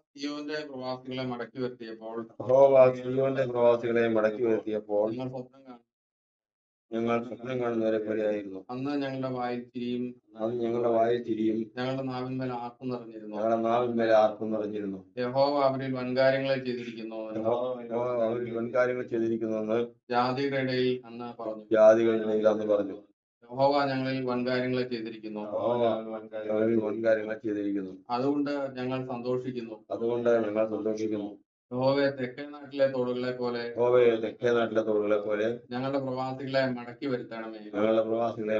സിയോന്റെ പ്രവാസികളെ മടക്കി വരുത്തിയപ്പോൾ ഞങ്ങൾ സ്വപ്നം കാണുന്നവരെ പോലെയായിരുന്നു. അന്ന് ഞങ്ങളുടെ വായിൽ ചിരിയും ഞങ്ങളുടെ നാവിന്മേൽ ആർക്കും നിറഞ്ഞിരുന്നു. യഹോവ അവരിൽ വൻകാര്യങ്ങളെ ചെയ്തിരിക്കുന്നുവെന്ന് ജാതികളുടെ ഇടയിൽ അന്ന് പറഞ്ഞു. യഹോവ ഞങ്ങളിൽ വൻകാര്യങ്ങളെ ചെയ്തിരിക്കുന്നു. അതുകൊണ്ട് ഞങ്ങൾ സന്തോഷിക്കുന്നു. യഹോവയെ തെക്കേ നാട്ടിലെ തോടുകളെ പോലെ ഞങ്ങളുടെ പ്രവാസികളെ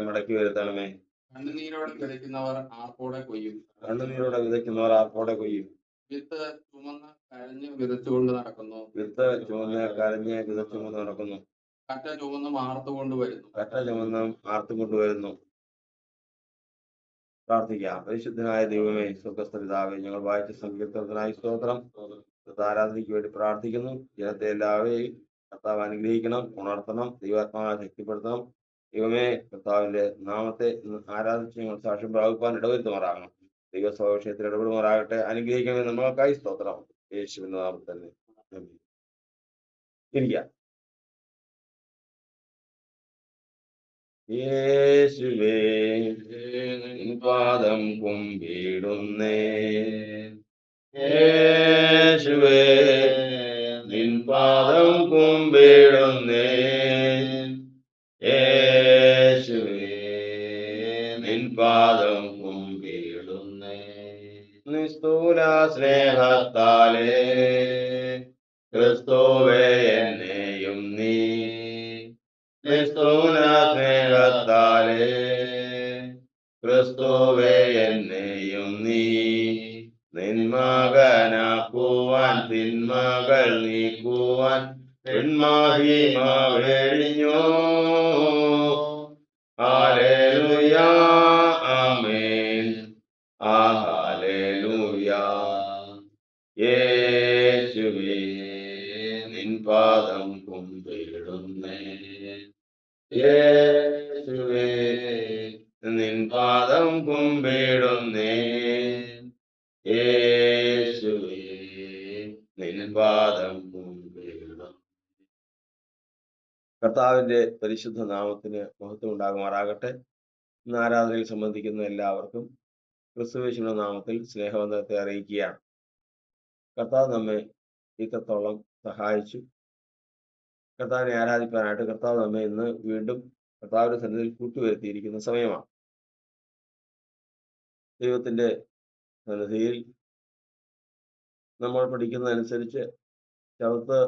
മടക്കി വരുത്തണമേ. കണ്ണുനീരോടെ വിതയ്ക്കുന്നവർ ആർപ്പോടെ കൊയ്യും. വിത്ത് ചുമന്ന് കരഞ്ഞ് വിതച്ചുകൊണ്ട് നടക്കുന്നു. കറ്റ ചുമന്ന് മാർത്തുകൊണ്ട് വരുന്നു. പ്രാർത്ഥിക്കാം. പരിശുദ്ധനായ ദൈവമേ, സ്വർഗ്ഗസ്ഥ പിതാവേ, ഞങ്ങൾ വായിച്ച സങ്കീർത്തനത്തിനായി സ്തോത്രം. ആരാധനയ്ക്ക് വേണ്ടി പ്രാർത്ഥിക്കുന്നു. ജനത്തെ എല്ലാവരെയും കർത്താവ് അനുഗ്രഹിക്കണം, ഉണർത്തണം, ദൈവാത്മാവിനെ ശക്തിപ്പെടുത്തണം. ദൈവമേ, കർത്താവിന്റെ നാമത്തെ ആരാധിച്ച് ഞങ്ങൾ സാക്ഷ്യം പ്രാപിപ്പാൻ ഇടവരുത്തുമാറാകണം. ദൈവസ്വവിഷയത്തിൽ ഇടപെടുമാറാകട്ടെ. അനുഗ്രഹിക്കണമേ. നമ്മൾക്കായി സ്തോത്രം. യേശുവിന്റെ നാമത്തിൽ തന്നെ ഇരിക്കാം. യേശുവേ, നിൻ പാദം കുമ്പിടുന്നേ. യേശുവേ, നിൻ പാദം കുമ്പിടുന്നേ. യേശുവേ, നിൻ പാദം കുമ്പിടുന്നേ. നിസ്തൂല സ്നേഹത്താലേ ക്രിസ്തുവേ എന്നെയും നീ, നിസ്തൂല സ്നേഹത്താലേ ക്രിസ്തുവേ എന്നെയും നീ, നിന്മകനാക്കുവാൻ തിന്മകൾ നീക്കുവാൻ പിന്മഹിമ വെടിഞ്ഞോ. ഹല്ലേലൂയ, ആമേൻ, ഹല്ലേലൂയ. യേശുവേ, നിൻ പാദം കുമ്പിടുന്നേ. യേശുവേ, നിൻ പാദം കുമ്പിടുന്നേ. യേശുവേ, നിൻ പാദം കുമ്പിടുന്നേ. കർത്താവിന്റെ പരിശുദ്ധ നാമത്തിന് മഹത്വം ഉണ്ടാകുമാറാകട്ടെ. ഇന്ന് ആരാധനയിൽ സംബന്ധിക്കുന്ന എല്ലാവർക്കും ക്രിസ്തുയേശുവിന്റെ നാമത്തിൽ സ്നേഹവന്ദനത്തെ അറിയിക്കുകയാണ്. കർത്താവ് നമ്മെ ഇത്രത്തോളം സഹായിച്ചു. കർത്താവിനെ ആരാധിക്കാനായിട്ട് കർത്താവ് നമ്മെ ഇന്ന് വീണ്ടും കർത്താവിന്റെ സന്നിധിയിൽ കൂട്ടുവരുത്തിയിരിക്കുന്ന സമയമാണ്. ദൈവത്തിന്റെ സന്നിധിയിൽ നമ്മൾ പഠിക്കുന്നതനുസരിച്ച് ശബത്ത്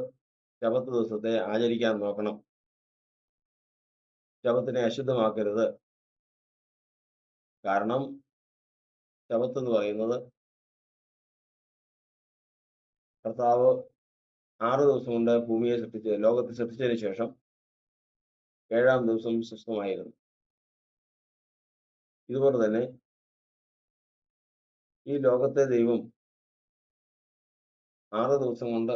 ദിവസത്തെ ആചരിക്കാൻ നോക്കണം. ശബത്തിനെ അശുദ്ധമാക്കരുത്. കാരണം ശബത്ത് എന്ന് പറയുന്നത് കർത്താവ് 6 ദിവസം കൊണ്ട് ഭൂമിയെ ലോകത്തെ സൃഷ്ടിച്ചതിന് ശേഷം 7-ാം ദിവസം സ്വസ്ഥമായിരുന്നു. ഇതുപോലെ തന്നെ ഈ ലോകത്തെ ദൈവം 6 ദിവസം കൊണ്ട്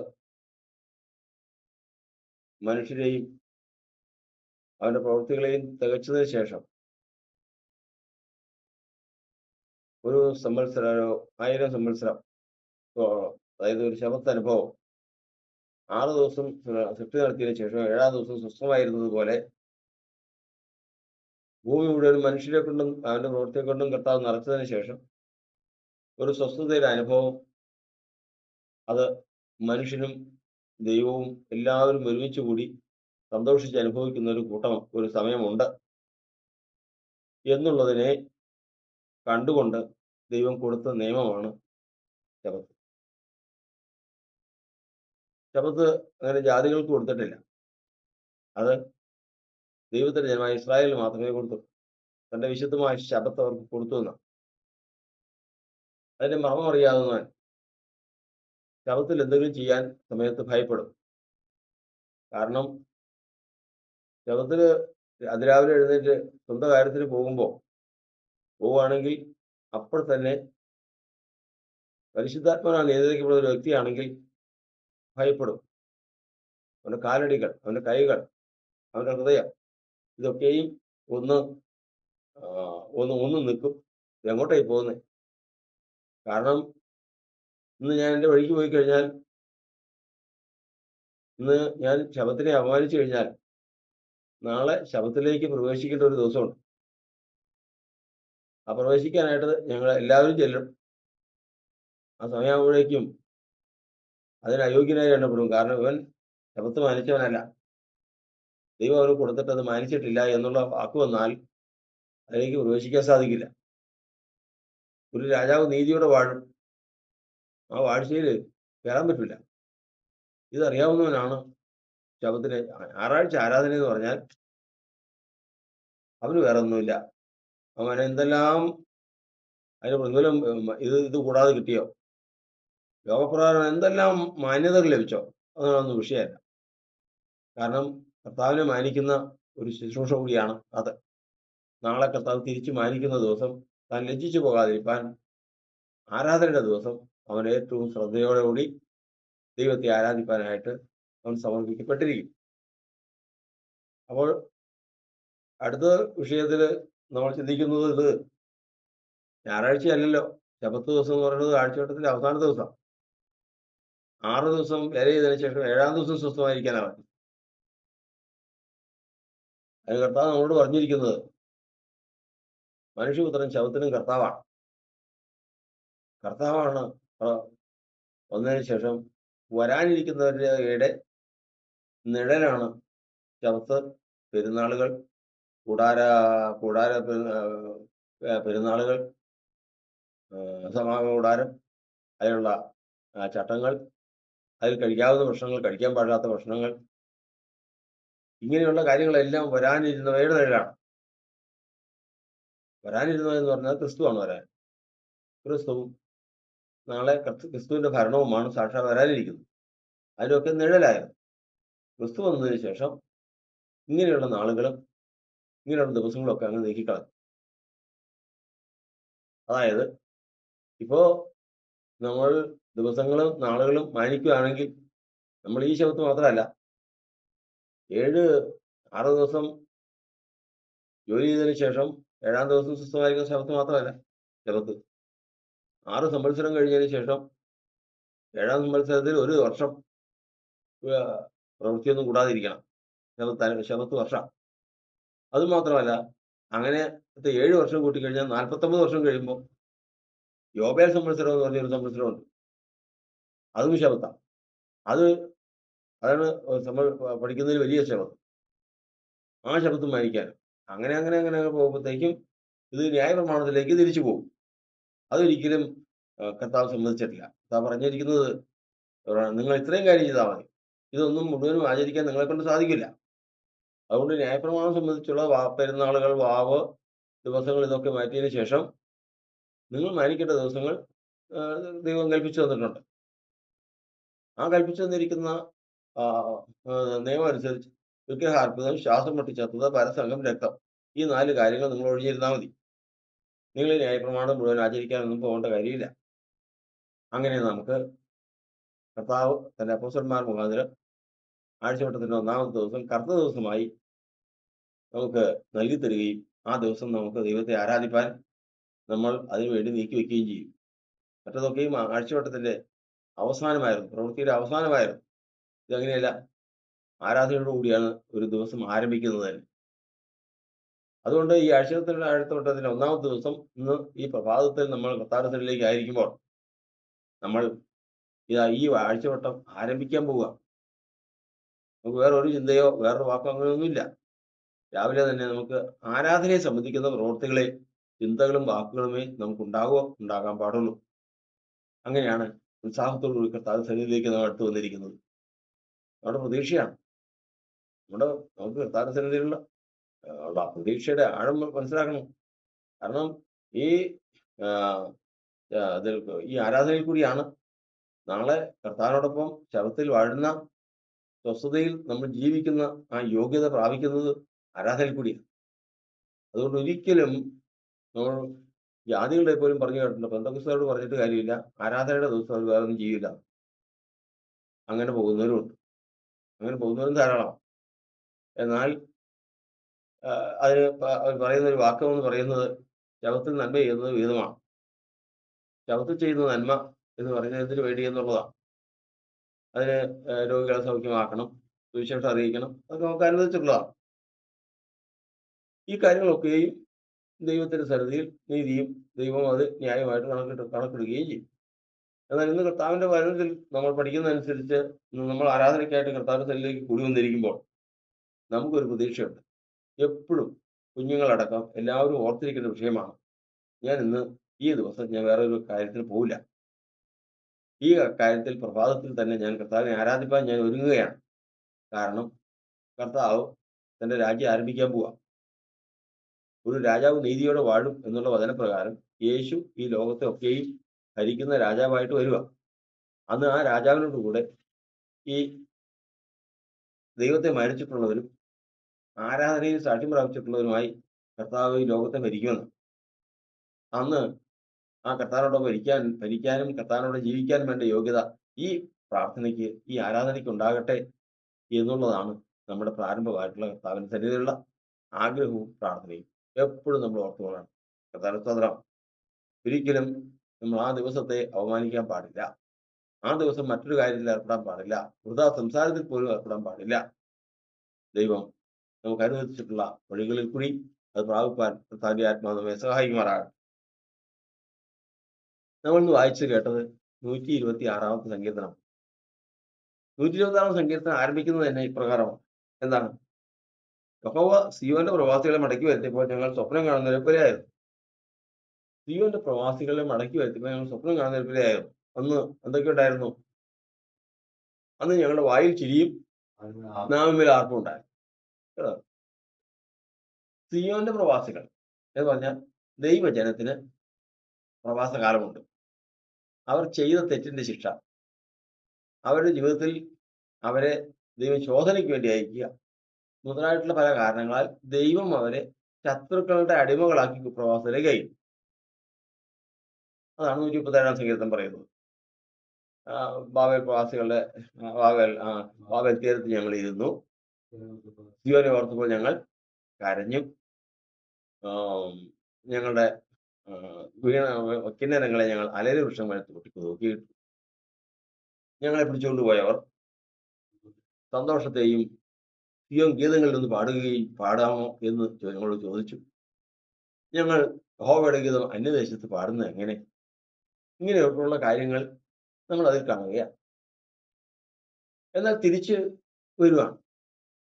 മനുഷ്യരെയും അവന്റെ പ്രവൃത്തികളെയും തികച്ചതിന് ശേഷം ഒരു സംവത്സരോ 1000 സംവത്സരം, അതായത് ഒരു ശബത്ത് അനുഭവം 6 ദിവസം സൃഷ്ടി നടത്തിയതിനു ശേഷം 7-ാം ദിവസം സ്വസ്ഥമായിരുന്നത് പോലെ ഭൂമി മുഴുവൻ മനുഷ്യരെ കൊണ്ടും അവന്റെ പ്രവൃത്തിയെ കൊണ്ടും കർത്താവ് നിറച്ചതിന് ശേഷം ഒരു സ്വസ്ഥതയുടെ അനുഭവം, അത് മനുഷ്യനും ദൈവവും എല്ലാവരും ഒരുമിച്ച് കൂടി സന്തോഷിച്ച് അനുഭവിക്കുന്ന ഒരു സമയമുണ്ട് എന്നുള്ളതിനെ കണ്ടുകൊണ്ട് ദൈവം കൊടുത്ത നിയമമാണ് ശബത്ത്. ശബത്ത് അങ്ങനെ ജാതികൾക്ക് കൊടുത്തിട്ടില്ല. അത് ദൈവത്തിന്റെ ജനമായ ഇസ്രായേലിന് മാത്രമേ കൊടുത്തു. തന്റെ വിശുദ്ധമായ ശബത്ത് അവർക്ക് കൊടുത്തു എന്നാണ്. അതിന്റെ മർമ്മം അറിയാവുന്നവൻ ശബത്തിൽ എന്തെങ്കിലും ചെയ്യാൻ സമയത്ത് ഭയപ്പെടും. കാരണം ശബത്തിന് അതിരാവിലെ എഴുന്നേറ്റ് സ്വന്തം കാര്യത്തിന് പോവുകയാണെങ്കിൽ അപ്പോൾ തന്നെ പരിശുദ്ധാത്മാവിനാൽ നിയന്ത്രിക്കപ്പെടുന്ന ഒരു വ്യക്തിയാണെങ്കിൽ ഭയപ്പെടും. അവന്റെ കാലടികൾ, അവന്റെ കൈകൾ, അവന്റെ ഹൃദയം, ഇതൊക്കെയും ഒന്ന് നിൽക്കും. എങ്ങോട്ടായി പോകുന്നത്? കാരണം ഇന്ന് ഞാൻ എൻ്റെ വഴിക്ക് പോയി കഴിഞ്ഞാൽ, ഇന്ന് ഞാൻ ശബത്തിനെ അപമാനിച്ചു കഴിഞ്ഞാൽ, നാളെ ശബത്തിലേക്ക് പ്രവേശിക്കേണ്ട ഒരു ദിവസമുണ്ട്. ആ പ്രവേശിക്കാനായിട്ട് ഞങ്ങൾ എല്ലാവരും ചെല്ലും. ആ സമയമാകുമ്പോഴേക്കും അതിന് അയോഗ്യനായി എണ്ണപ്പെടും. കാരണം ഇവൻ ശബത്ത് മാനിച്ചവനല്ല. ദൈവം അവന് കൊടുത്തിട്ട് അത് മാനിച്ചിട്ടില്ല എന്നുള്ള വാക്ക് വന്നാൽ അതിലേക്ക് പ്രവേശിക്കാൻ സാധിക്കില്ല. ഒരു രാജാവ് നീതിയോടെ വാഴും. ആ വാഴ്ചയിൽ കയറാൻ പറ്റില്ല. ഇതറിയാവുന്നവനാണ് ശബത്തിനെ. ഞായറാഴ്ച ആരാധന എന്ന് പറഞ്ഞാൽ അവന് വേറെ ഒന്നുമില്ല. അവൻ എന്തെല്ലാം അതിന് പ്രതിഫലം ഇത് കൂടാതെ കിട്ടിയോ, ലോകപ്രകാരം എന്തെല്ലാം മാന്യതകൾ ലഭിച്ചോ, അതൊന്നും വിഷയമല്ല. കാരണം കർത്താവിനെ മാനിക്കുന്ന ഒരു ശുശ്രൂഷ കൂടിയാണ് അത്. നാളെ കർത്താവ് തിരിച്ചു മാനിക്കുന്ന ദിവസം താൻ ലജ്ജിച്ചു പോകാതിരിക്കാൻ ആരാധനയുടെ ദിവസം അവൻ ഏറ്റവും ശ്രദ്ധയോടുകൂടി ദൈവത്തെ ആരാധിക്കാനായിട്ട് അവൻ സമർപ്പിക്കപ്പെട്ടിരിക്കും. അപ്പോൾ അടുത്ത വിഷയത്തിൽ നമ്മൾ ചിന്തിക്കുന്നത്, ഇത് ഞായറാഴ്ചയല്ലല്ലോ. ശബത്ത് ദിവസം എന്ന് പറയുന്നത് ആഴ്ചവട്ടത്തിലെ അവസാന ദിവസം. 6 ദിവസം വേല ചെയ്തതിനു ശേഷം 7-ാം ദിവസം സ്വസ്ഥമായിരിക്കാനാണ് അത് കർത്താവ് നമ്മളോട് പറഞ്ഞിരിക്കുന്നത്. മനുഷ്യപുത്രൻ ശബത്തിനും കർത്താവാണ്. വന്നതിന് ശേഷം വരാനിരിക്കുന്നവരുടെ നിഴലാണ് ശബത്ത്, പെരുന്നാളുകൾ, പെരുന്നാളുകൾ, സമാഗമ കൂടാരം, അതിലുള്ള ചട്ടങ്ങൾ, അതിൽ കഴിക്കാവുന്ന ഭക്ഷണങ്ങൾ, കഴിക്കാൻ പാടില്ലാത്ത ഭക്ഷണങ്ങൾ, ഇങ്ങനെയുള്ള കാര്യങ്ങളെല്ലാം വരാനിരുന്നവയുടെ നിഴലാണ്. വരാനിരുന്നതെന്ന് പറഞ്ഞാൽ ക്രിസ്തുവാണ് വരാൻ. ക്രിസ്തുവും നാളെ ക്രിസ്തുവിന്റെ ഭരണവുമാണ് സാക്ഷാൽ വരാനിരിക്കുന്നത്. അതിലൊക്കെ നിഴലായിരുന്നു. ക്രിസ്തു വന്നതിന് ശേഷം ഇങ്ങനെയുള്ള നാളുകളും ഇങ്ങനെയുള്ള ദിവസങ്ങളൊക്കെ അങ്ങ് നീക്കിക്കളഞ്ഞു. അതായത് ഇപ്പോ നമ്മൾ ദിവസങ്ങളും നാളുകളും മാനിക്കുകയാണെങ്കിൽ നമ്മൾ ഈ ശബത്ത് മാത്രമല്ല, 6 ദിവസം ജോലി ചെയ്തതിന് ശേഷം 7-ാം ദിവസം സ്വസ്ഥമായിരിക്കുന്ന ശബത്ത് മാത്രമല്ല ശബത്ത്. 6 സംവത്സരം കഴിഞ്ഞതിന് ശേഷം 7-ാം സംവത്സരത്തിൽ 1 വർഷം പ്രവൃത്തിയൊന്നും കൂടാതിരിക്കണം. ശബത്ത് വർഷം. അതുമാത്രമല്ല, അങ്ങനെ 7 വർഷം കൂട്ടിക്കഴിഞ്ഞാൽ 49 വർഷം കഴിയുമ്പോൾ യോബേൽ സംവത്സരം എന്ന് പറഞ്ഞൊരു സംവത്സരമുണ്ട്. അതും ശബത്താണ്. അതാണ് നമ്മൾ പഠിക്കുന്നതിൽ വലിയ ശബത്ത്. ആ ശബത്തും മാനിക്കാനും അങ്ങനെ അങ്ങനെ അങ്ങനെ പോകുമ്പോഴത്തേക്കും ഇത് ന്യായപ്രമാണത്തിലേക്ക് തിരിച്ചു പോകും. അതൊരിക്കലും കർത്താവ് സമ്മതിച്ചിട്ടില്ല. കർത്താവ് പറഞ്ഞിരിക്കുന്നത്, നിങ്ങൾ ഇത്രയും കാര്യം ചെയ്താൽ മതി, ഇതൊന്നും മുഴുവനും ആചരിക്കാൻ നിങ്ങളെ കൊണ്ട് സാധിക്കില്ല. അതുകൊണ്ട് ന്യായപ്രമാണം സംബന്ധിച്ചുള്ള പെരുന്നാളുകൾ, വാവ് ദിവസങ്ങൾ, ഇതൊക്കെ മാറ്റിയതിന് ശേഷം നിങ്ങൾ മാനിക്കേണ്ട ദിവസങ്ങൾ ദൈവം കൽപ്പിച്ചു തന്നിട്ടുണ്ട്. ആ കൽപ്പിച്ചു തന്നിരിക്കുന്ന നിയമം അനുസരിച്ച് വിഗ്രഹാർപ്പിതം, ശ്വാസം പൊട്ടിച്ചത്തത്, പരസംഗം, രക്തം, ഈ 4 കാര്യങ്ങൾ നിങ്ങൾ ഒഴിഞ്ഞിരുന്നാൽ മതി. നിങ്ങൾ ന്യായപ്രമാണം മുഴുവൻ ആചരിക്കാനൊന്നും പോകേണ്ട കാര്യമില്ല. അങ്ങനെ നമുക്ക് കർത്താവ് തന്റെ അപ്പോസ്തലന്മാർ മുഖാന്തരം ആഴ്ചവട്ടത്തിന്റെ 1-ാമത്തെ ദിവസം കറുത്ത ദിവസമായി നമുക്ക് നൽകി തരികയും ആ ദിവസം നമുക്ക് ദൈവത്തെ ആരാധിപ്പാൻ നമ്മൾ അതിനുവേണ്ടി നീക്കി വയ്ക്കുകയും ചെയ്യും. മറ്റതൊക്കെയും ആഴ്ചവട്ടത്തിന്റെ അവസാനമായിരുന്നു, പ്രവൃത്തിയുടെ അവസാനമായിരുന്നു. ഇതങ്ങനെയല്ല, ആരാധനയോടുകൂടിയാണ് ഒരു ദിവസം ആരംഭിക്കുന്നത് തന്നെ. അതുകൊണ്ട് ഈ ആഴ്ചവട്ടത്തിന്റെ 1-ാമത്തെ ദിവസം, ഇന്ന് ഈ പ്രഭാതത്തിൽ നമ്മൾ കർത്താവിലേക്ക് ആയിരിക്കുമ്പോൾ നമ്മൾ ഈ ആഴ്ചവട്ടം ആരംഭിക്കാൻ പോവുക. നമുക്ക് വേറൊരു ചിന്തയോ വേറൊരു വാക്കോ അങ്ങനെയൊന്നുമില്ല. രാവിലെ തന്നെ നമുക്ക് ആരാധനയെ സംബന്ധിക്കുന്ന പ്രവൃത്തികളെ, ചിന്തകളും വാക്കുകളുമേ നമുക്ക് ഉണ്ടാകാൻ പാടുള്ളൂ. അങ്ങനെയാണ് ഉത്സാഹത്തോടുകൂടി കർത്താവ് സന്നിധിയിലേക്ക് നാം അടുത്ത് വന്നിരിക്കുന്നത്. നമ്മുടെ പ്രതീക്ഷയാണ്. നമുക്ക് കർത്താവ് സന്നിധിയിലുള്ള പ്രതീക്ഷയുടെ ആഴം മനസ്സിലാക്കണം. കാരണം ഈ ആരാധനയിൽ കൂടിയാണ് നാളെ കർത്താവിനോടൊപ്പം ശബത്തിൽ വാഴുന്ന സ്വസ്ഥതയിൽ നമ്മൾ ജീവിക്കുന്ന ആ യോഗ്യത പ്രാപിക്കുന്നത് ആരാധനയിൽ കൂടിയാണ്. അതുകൊണ്ട് ഒരിക്കലും നമ്മൾ ജാതികളുടെ പോലും പറഞ്ഞു കേട്ടിട്ടുണ്ട്, പെന്തക്കോസ്തുകാരോട് പറഞ്ഞിട്ട് കാര്യമില്ല, ആരാധനയുടെ ദിവസം അവർ വേറെ ഒന്നും ചെയ്യില്ല. അങ്ങനെ പോകുന്നവരുമുണ്ട്. അങ്ങനെ പോകുന്നവരും ധാരാളമാണ്. എന്നാൽ അതിന് അവർ പറയുന്ന ഒരു വാക്യം എന്ന് പറയുന്നത്, ശബത്തിൽ നന്മ ചെയ്യുന്നത് വിഹിതമാണ്. ശബത്തിൽ ചെയ്യുന്ന നന്മ എന്ന് പറയുന്നതിന് വേണ്ടി എന്നുള്ളതാണ്. അതിന് രോഗികളെ സൗഖ്യമാക്കണം, സുവിശേഷം അറിയിക്കണം, അതൊക്കെ നമുക്ക് അനുവദിച്ചിട്ടുള്ളതാണ്. ഈ കാര്യങ്ങളൊക്കെയും ദൈവത്തിന്റെ സന്നിധിയിൽ നീതിയും ദൈവം അത് ന്യായമായിട്ട് കണക്കിടുകയും ചെയ്യും. എന്നാൽ ഇന്ന് കർത്താവിന്റെ വചനത്തിൽ നമ്മൾ പഠിക്കുന്നതനുസരിച്ച് നമ്മൾ ആരാധനയ്ക്കായിട്ട് കർത്താവിന്റെ സന്നിധിയിലേക്ക് കൂടി വന്നിരിക്കുമ്പോൾ നമുക്കൊരു പ്രതീക്ഷയുണ്ട്. എപ്പോഴും കുഞ്ഞുങ്ങളടക്കം എല്ലാവരും ഓർത്തിരിക്കുന്ന വിഷയമാണ്, ഞാൻ ഇന്ന് ഈ ദിവസം ഞാൻ വേറൊരു കാര്യത്തിന് പോവില്ല. ഈ കാര്യത്തിൽ പ്രഭാതത്തിൽ തന്നെ ഞാൻ കർത്താവിനെ ആരാധിപ്പാൻ ഞാൻ ഒരുങ്ങുകയാണ്. കാരണം കർത്താവ് തന്റെ രാജ്യം ആരംഭിക്കാൻ പോവാ. ഒരു രാജാവ് നീതിയോടെ വാഴും എന്നുള്ള വചനപ്രകാരം യേശു ഈ ലോകത്തെ ഒക്കെയും ഭരിക്കുന്ന രാജാവായിട്ട് വരിക. അന്ന് ആ രാജാവിനോട് കൂടെ ഈ ദൈവത്തെ മാനിച്ചിട്ടുള്ളവരും ആരാധനയിൽ സാക്ഷ്യം പ്രാപിച്ചിട്ടുള്ളവരുമായി കർത്താവ് ഈ ലോകത്തെ ഭരിക്കുമെന്ന്. അന്ന് ആ കർത്താവിനോട് ഭരിക്കാനും കർത്താവിനോട് ജീവിക്കാനും വേണ്ട യോഗ്യത ഈ പ്രാർത്ഥനയ്ക്ക്, ഈ ആരാധനയ്ക്ക് ഉണ്ടാകട്ടെ എന്നുള്ളതാണ് നമ്മുടെ പ്രാരംഭമായിട്ടുള്ള കർത്താവിന്റെ സന്നിധിയിലുള്ള ആഗ്രഹവും പ്രാർത്ഥനയും. എപ്പോഴും നമ്മൾ ഓർത്തുകൊള്ളണം. കർത്താവിന്റെ സ്തോത്രം. ഒരിക്കലും നമ്മൾ ആ ദിവസത്തെ അവമാനിക്കാൻ പാടില്ല. ആ ദിവസം മറ്റൊരു കാര്യത്തിൽ ഏർപ്പെടാൻ പാടില്ല. വൃഥാ സംസാരത്തിൽ പോലും ഏർപ്പെടാൻ പാടില്ല. ദൈവം നമുക്ക് അനുവദിച്ചിട്ടുള്ള വഴികളിൽ കൂടി അത് പ്രാപിപ്പാൻ കർത്താവിന്റെ ആത്മാവ് നമ്മെ സഹായിക്കുമാറാകട്ടെ. നമ്മൾ ഇന്ന് വായിച്ചു കേട്ടത് 126 സങ്കീർത്തനം. 126 സങ്കീർത്തനം ആരംഭിക്കുന്നത് തന്നെ ഇപ്രകാരമാണ്. എന്താണ്? യഹോവ സീയോന്റെ പ്രവാസികളെ മടക്കി വരുത്തിയപ്പോൾ ഞങ്ങൾ സ്വപ്നം കാണുന്നവരെ പോലെയായിരുന്നു. സീയോന്റെ പ്രവാസികളെ മടക്കി വരുത്തിയപ്പോൾ ഞങ്ങൾ സ്വപ്നം കാണുന്നവരെ പോലെയായിരുന്നു. അന്ന് എന്തൊക്കെ ഉണ്ടായിരുന്നു? അന്ന് ഞങ്ങളുടെ വായിൽ ചിരിയും നാവിന്മേൽ ആർപ്പും ഉണ്ടായിരുന്നു. സീയോന്റെ പ്രവാസികൾ എന്ന് പറഞ്ഞാൽ ദൈവജനത്തിന് പ്രവാസകാലമുണ്ട്. അവർ ചെയ്ത തെറ്റിന്റെ ശിക്ഷ, അവരുടെ ജീവിതത്തിൽ അവരെ ദൈവം ശോധനയ്ക്ക് വേണ്ടി അയക്കുക മുതലായിട്ടുള്ള പല കാരണങ്ങളാൽ ദൈവം അവരെ ശത്രുക്കളുടെ അടിമകളാക്കി പ്രവാസത്തിലേക്ക് അയക്കും. അതാണ് 137 സങ്കീർത്തനം പറയുന്നത്. ബാബേൽ പ്രവാസികളുടെ ബാബേൽ തീരത്ത് ഞങ്ങൾ ഇരുന്നു, സീയോനെ ഓർത്തപ്പോൾ ഞങ്ങൾ കരഞ്ഞു, ഞങ്ങളുടെ കിന്നരങ്ങളെ ഞങ്ങൾ അലരി വൃക്ഷം വരെ നോക്കിയിട്ടു. ഞങ്ങളെ പിടിച്ചുകൊണ്ട് പോയവർ സന്തോഷത്തെയും സിയോൻ ഗീതങ്ങളിൽ നിന്ന് പാടാമോ എന്ന് ഞങ്ങളോട് ചോദിച്ചു. ഞങ്ങൾ യഹോവയുടെ ഗീതം അന്യദേശത്ത് പാടുന്നത് എങ്ങനെ? ഇങ്ങനെയൊക്കെയുള്ള കാര്യങ്ങൾ നമ്മൾ അതിൽ കാണുകയാണ്. എന്നാൽ തിരിച്ച് വരുവാണ്.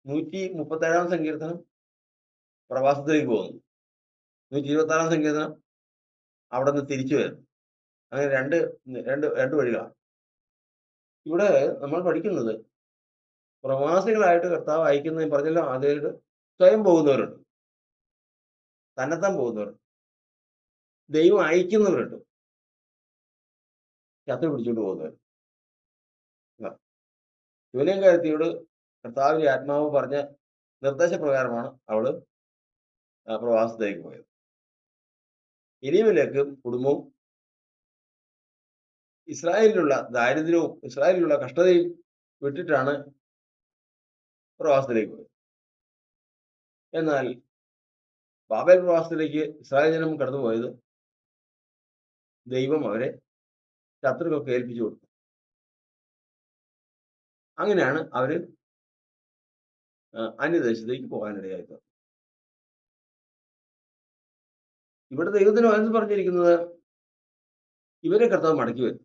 137 സങ്കീർത്തനം പ്രവാസത്തിലേക്ക് പോകുന്നു. 126 സങ്കീർത്തനം അവിടെ നിന്ന് തിരിച്ചു വരുന്നു. അങ്ങനെ രണ്ട് വഴികളാണ്. ഇവിടെ നമ്മൾ പഠിക്കുന്നത് പ്രവാസികളായിട്ട് കർത്താവ് അയക്കുന്നതെന്ന് പറഞ്ഞല്ലോ. അതിൽ സ്വയം പോകുന്നവരുണ്ട്, തന്നെത്താൻ പോകുന്നവരുണ്ട്, ദൈവം അയക്കുന്നവരുണ്ട്, ശത്രു പിടിച്ചുകൊണ്ട് പോകുന്നവർ. ശൂന്യംകാരത്തിയോട് കർത്താവിന്റെ ആത്മാവ് പറഞ്ഞ നിർദ്ദേശപ്രകാരമാണ് അവള് പ്രവാസത്തിലേക്ക് പോയത്. എലീമേലെക്കും കുടുംബവും ഇസ്രായേലിലുള്ള ദാരിദ്ര്യവും ഇസ്രായേലിലുള്ള കഷ്ടതയും വിട്ടിട്ടാണ് പ്രവാസത്തിലേക്ക് പോയത്. എന്നാൽ ബാബേൽ പ്രവാസത്തിലേക്ക് ഇസ്രായേൽ ജനം കടന്നുപോയത് ദൈവം അവരെ ശത്രുക്കൾക്ക് ഏൽപ്പിച്ചു കൊടുത്തു. അങ്ങനെയാണ് അവര് അന്യദേശത്തേക്ക് പോകാനിടയായത്. ഇവിടെ ദൈവത്തിന് വചനത്തിൽ പറഞ്ഞിരിക്കുന്നത് ഇവരെ കർത്താവ് മടക്കി വരും.